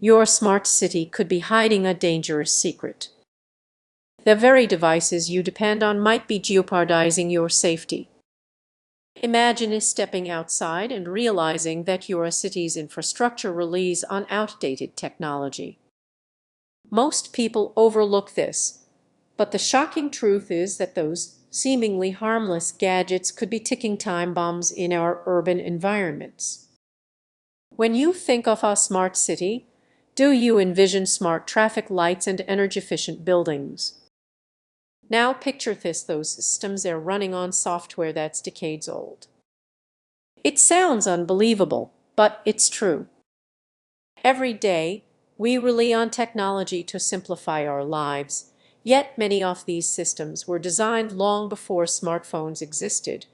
Your smart city could be hiding a dangerous secret. The very devices you depend on might be jeopardizing your safety. Imagine stepping outside and realizing that your city's infrastructure relies on outdated technology. Most people overlook this, but the shocking truth is that those seemingly harmless gadgets could be ticking time bombs in our urban environments. When you think of a smart city, do you envision smart traffic lights and energy-efficient buildings? Now picture those systems are running on software that's decades old. It sounds unbelievable, but it's true. Every day, we rely on technology to simplify our lives, yet many of these systems were designed long before smartphones existed,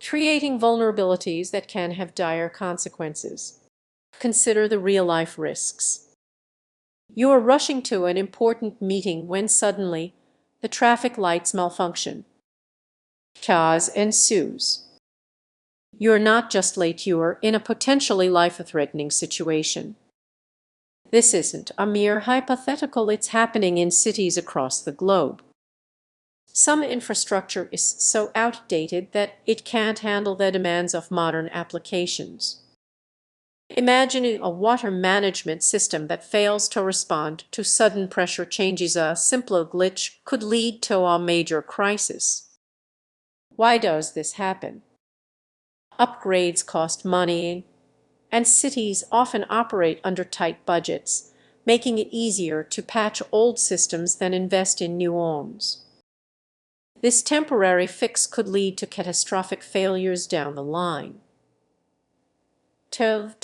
creating vulnerabilities that can have dire consequences. Consider the real-life risks. You are rushing to an important meeting when suddenly the traffic lights malfunction. Chaos ensues. You're not just late, you're in a potentially life-threatening situation. This isn't a mere hypothetical, it's happening in cities across the globe. Some infrastructure is so outdated that it can't handle the demands of modern applications. Imagine a water management system that fails to respond to sudden pressure changes. A simple glitch could lead to a major crisis. Why does this happen? Upgrades cost money, and cities often operate under tight budgets, making it easier to patch old systems than invest in new ones. This temporary fix could lead to catastrophic failures down the line. Here's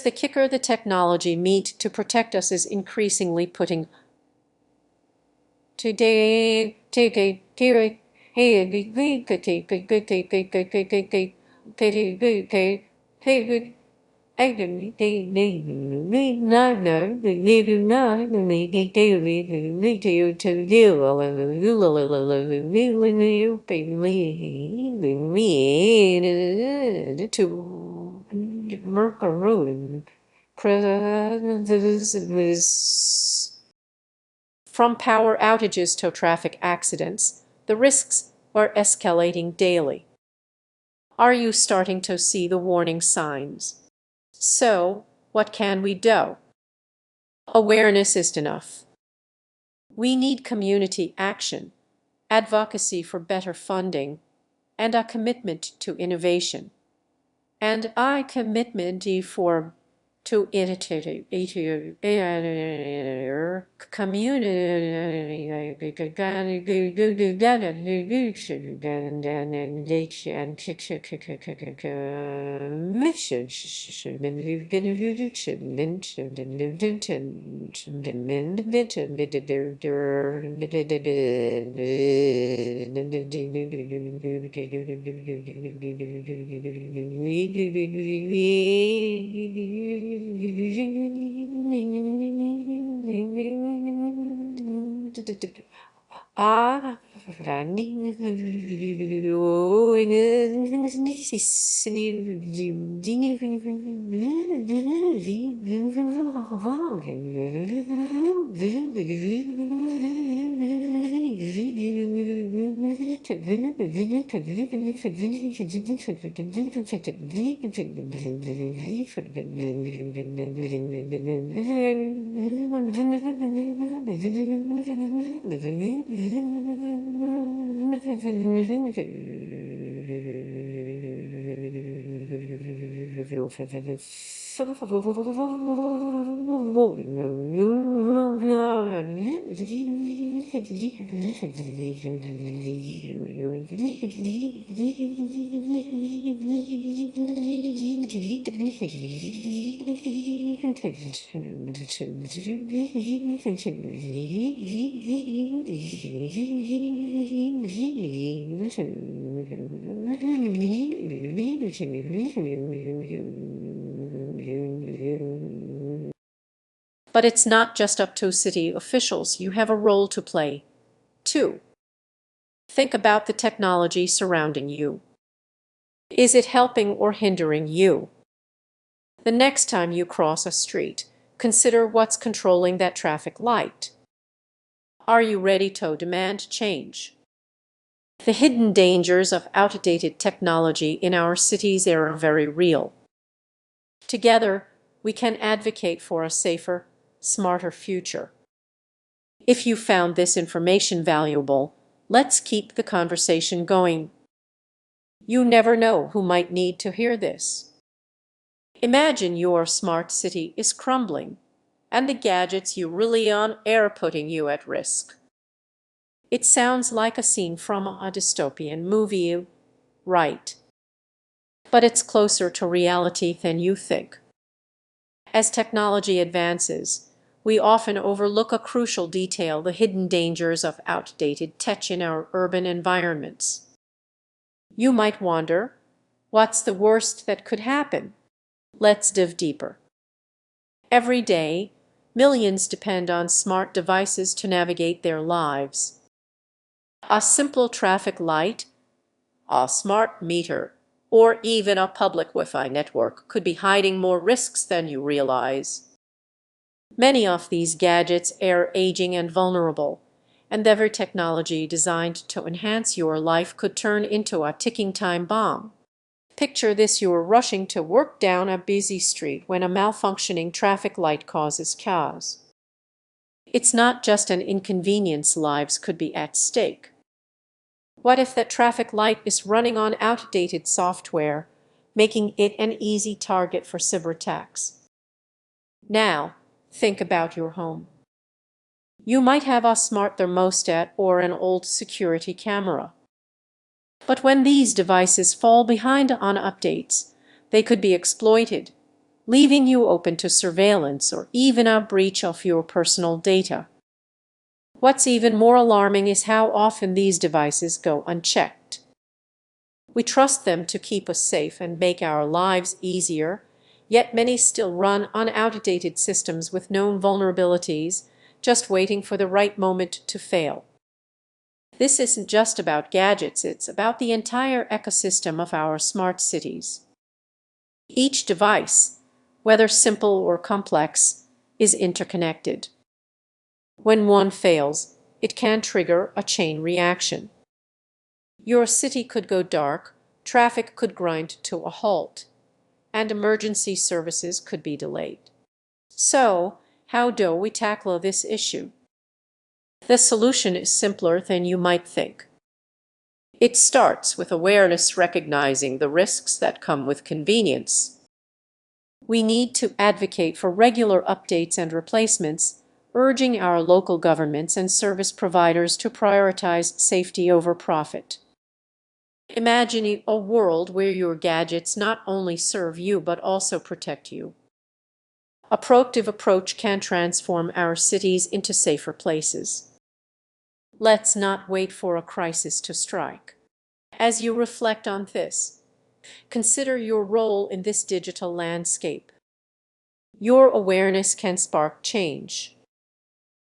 the kicker: the technology meant to protect us is increasingly putting today from power outages to traffic accidents, the risks are escalating daily. Are you starting to see the warning signs? So, what can we do? Awareness isn't enough. We need community action, advocacy for better funding, and a commitment to innovation. And I commitment for to initiative Ah, running. But it's not just up to city officials. You have a role to play, too. Think about the technology surrounding you. Is it helping or hindering you? The next time you cross a street, consider what's controlling that traffic light. Are you ready to demand change? The hidden dangers of outdated technology in our cities are very real. Together, we can advocate for a safer, smarter future. If you found this information valuable, let's keep the conversation going. You never know who might need to hear this. Imagine your smart city is crumbling, and the gadgets you rely on are putting you at risk. It sounds like a scene from a dystopian movie, right? But it's closer to reality than you think. As technology advances, we often overlook a crucial detail: the hidden dangers of outdated tech in our urban environments. You might wonder, what's the worst that could happen? Let's dive deeper. Every day, millions depend on smart devices to navigate their lives. A simple traffic light, a smart meter, or even a public Wi-Fi network could be hiding more risks than you realize. Many of these gadgets are aging and vulnerable, and every technology designed to enhance your life could turn into a ticking time bomb. Picture this: you're rushing to work down a busy street when a malfunctioning traffic light causes chaos. It's not just an inconvenience, lives could be at stake. What if that traffic light is running on outdated software, making it an easy target for cyber attacks? Now, think about your home. You might have a smart thermostat or an old security camera. But when these devices fall behind on updates, they could be exploited, leaving you open to surveillance or even a breach of your personal data. What's even more alarming is how often these devices go unchecked. We trust them to keep us safe and make our lives easier, yet many still run on outdated systems with known vulnerabilities, just waiting for the right moment to fail. This isn't just about gadgets, it's about the entire ecosystem of our smart cities. Each device, whether simple or complex, is interconnected. When one fails, it can trigger a chain reaction. Your city could go dark, traffic could grind to a halt, and emergency services could be delayed. So, how do we tackle this issue? The solution is simpler than you might think. It starts with awareness, recognizing the risks that come with convenience. We need to advocate for regular updates and replacements, urging our local governments and service providers to prioritize safety over profit. Imagine a world where your gadgets not only serve you but also protect you. A proactive approach can transform our cities into safer places. Let's not wait for a crisis to strike. As you reflect on this, consider your role in this digital landscape. Your awareness can spark change.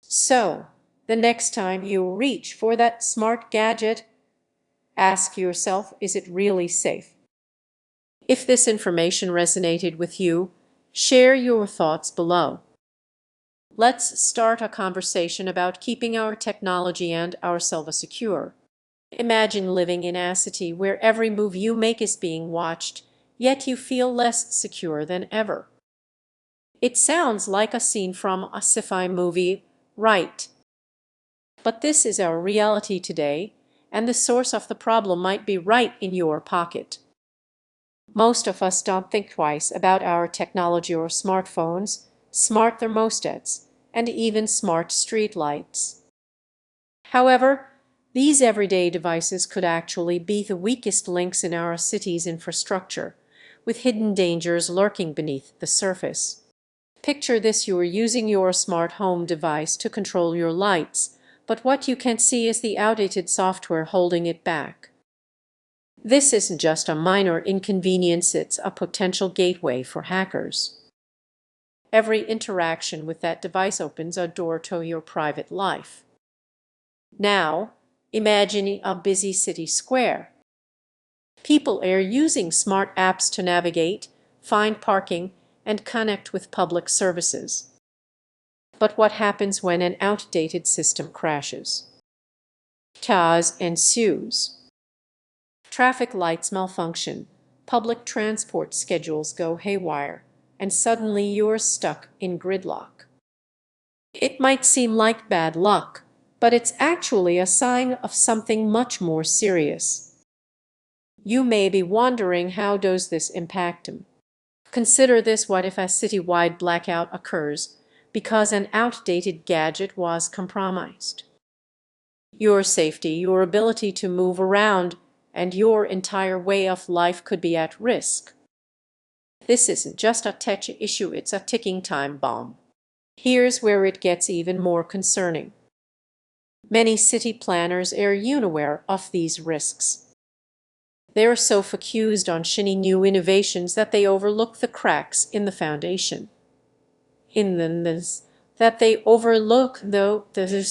So, the next time you reach for that smart gadget, ask yourself, is it really safe? If this information resonated with you, share your thoughts below. Let's start a conversation about keeping our technology and ourselves secure. Imagine living in a city where every move you make is being watched, yet you feel less secure than ever. It sounds like a scene from a sci-fi movie, right? But this is our reality today, and the source of the problem might be right in your pocket. Most of us don't think twice about our technology or smartphones, smart thermostats, and even smart streetlights. However, these everyday devices could actually be the weakest links in our city's infrastructure, with hidden dangers lurking beneath the surface. Picture this: you are using your smart home device to control your lights, but what you can see is the outdated software holding it back. This isn't just a minor inconvenience, it's a potential gateway for hackers. Every interaction with that device opens a door to your private life. Now, imagine a busy city square. People are using smart apps to navigate, find parking, and connect with public services. But what happens when an outdated system crashes? Chaos ensues. Traffic lights malfunction, public transport schedules go haywire, and suddenly you're stuck in gridlock. It might seem like bad luck, but it's actually a sign of something much more serious. You may be wondering, how does this impact them? Consider this: what if a citywide blackout occurs because an outdated gadget was compromised? Your safety, your ability to move around, and your entire way of life could be at risk. This isn't just a tech issue, it's a ticking time bomb. Here's where it gets even more concerning. Many city planners are unaware of these risks. They're so focused on shiny new innovations that they overlook the cracks in the foundation. That they overlook, though, they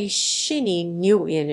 shiny new in